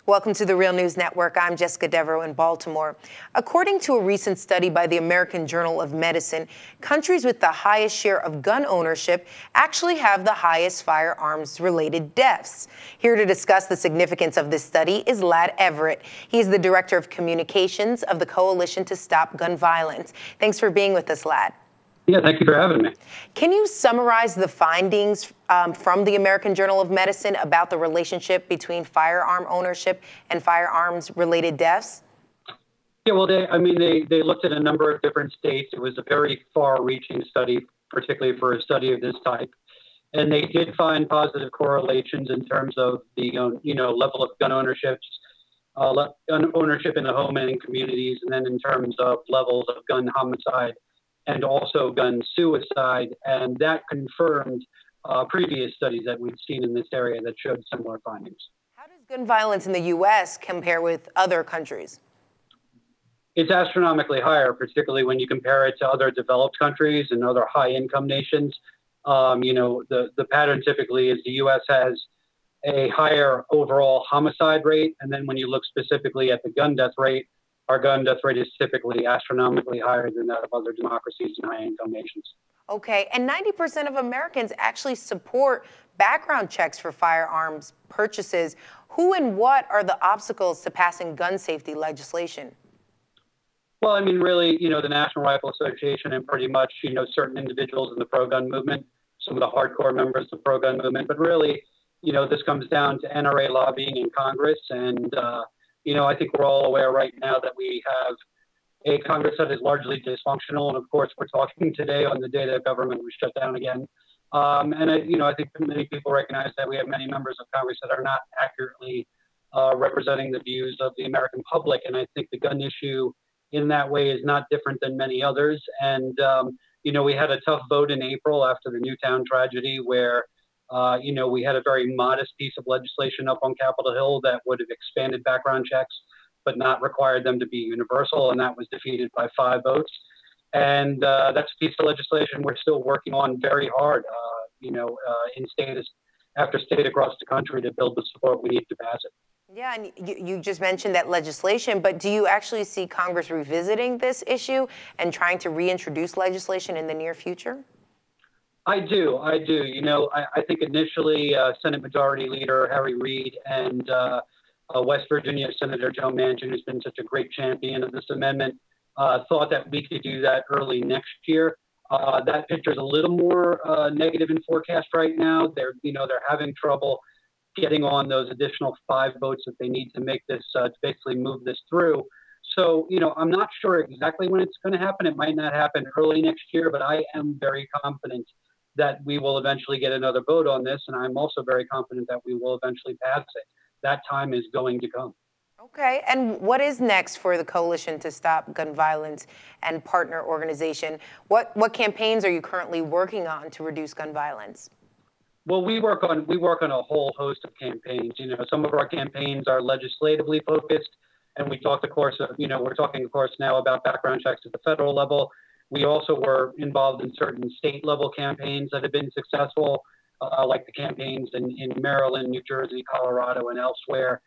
Welcome to the Real News Network. I'm Jessica Devereaux in Baltimore. According to a recent study by the American Journal of Medicine, countries with the highest share of gun ownership actually have the highest firearms-related deaths. Here to discuss the significance of this study is Lad Everitt. He's the Director of Communications of the Coalition to Stop Gun Violence. Thanks for being with us, Lad. Yeah, thank you for having me. Can you summarize the findings from the American Journal of Medicine about the relationship between firearm ownership and firearms-related deaths? Yeah, well, they looked at a number of different states. It was a very far-reaching study, particularly for a study of this type. And they did find positive correlations in terms of the, level of gun ownership in the home and in communities, and then in terms of levels of gun homicide and also gun suicide, and that confirmed previous studies that we've seen in this area that showed similar findings. How does gun violence in the U.S. compare with other countries? It's astronomically higher, particularly when you compare it to other developed countries and other high-income nations. The pattern typically is the U.S. has a higher overall homicide rate, and then when you look specifically at the gun death rate, our gun death rate is typically astronomically higher than that of other democracies and high-income nations. Okay, and 90% of Americans actually support background checks for firearms purchases. Who and what are the obstacles to passing gun safety legislation? Well, really, the National Rifle Association and pretty much, certain individuals in the pro-gun movement, some of the hardcore members of the pro-gun movement, but really, this comes down to NRA lobbying in Congress, and I think we're all aware right now that we have a Congress that is largely dysfunctional. And of course, we're talking today on the day that government was shut down again. I think many people recognize that we have many members of Congress that are not accurately representing the views of the American public. And I think the gun issue in that way is not different than many others. And, we had a tough vote in April after the Newtown tragedy where we had a very modest piece of legislation up on Capitol Hill that would have expanded background checks, but not required them to be universal, and that was defeated by 5 votes. And that's a piece of legislation we're still working on very hard, in state after state across the country to build the support we need to pass it. Yeah, and you just mentioned that legislation, but do you actually see Congress revisiting this issue and trying to reintroduce legislation in the near future? I do. I think initially Senate Majority Leader Harry Reid and West Virginia Senator Joe Manchin, who's been such a great champion of this amendment, thought that we could do that early next year. That picture's a little more negative in forecast right now. They're having trouble getting on those additional 5 votes that they need to make this to basically move this through. So, I'm not sure exactly when it's going to happen. It might not happen early next year, but I am very confident that we will eventually get another vote on this, and I'm also very confident that we will eventually pass it. That time is going to come. Okay, and what is next for the Coalition to Stop Gun Violence and partner organization? What campaigns are you currently working on to reduce gun violence? Well, we work on a whole host of campaigns. Some of our campaigns are legislatively focused, and we talked, of course, we're talking, of course, now about background checks at the federal level. We also were involved in certain state-level campaigns that have been successful, like the campaigns in Maryland, New Jersey, Colorado, and elsewhere.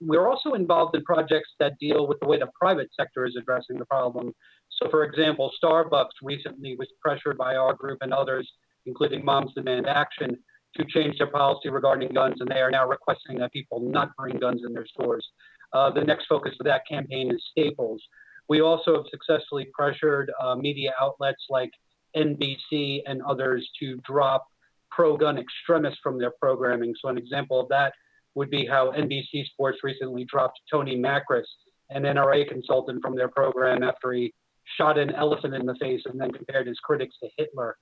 We're also involved in projects that deal with the way the private sector is addressing the problem. So, for example, Starbucks recently was pressured by our group and others, including Moms Demand Action, to change their policy regarding guns, and they are now requesting that people not bring guns in their stores. The next focus of that campaign is Staples. We also have successfully pressured media outlets like NBC and others to drop pro-gun extremists from their programming. So an example of that would be how NBC Sports recently dropped Tony Macris, an NRA consultant, from their program after he shot an elephant in the face and then compared his critics to Hitler.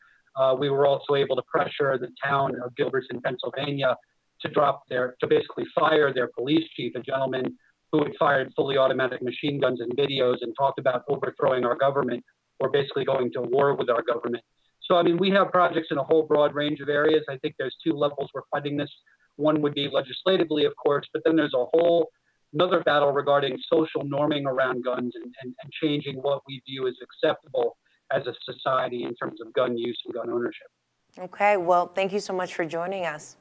We were also able to pressure the town of Gilbertson, Pennsylvania, to basically fire their police chief, a gentleman who had fired fully automatic machine guns in videos and talked about overthrowing our government or basically going to war with our government. So, we have projects in a whole broad range of areas. I think there's 2 levels we're fighting this. One would be legislatively, of course, but then there's another battle regarding social norming around guns and changing what we view as acceptable as a society in terms of gun use and gun ownership. Okay, well, thank you so much for joining us.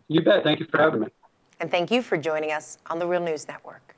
You bet. Thank you for having me. And thank you for joining us on the Real News Network.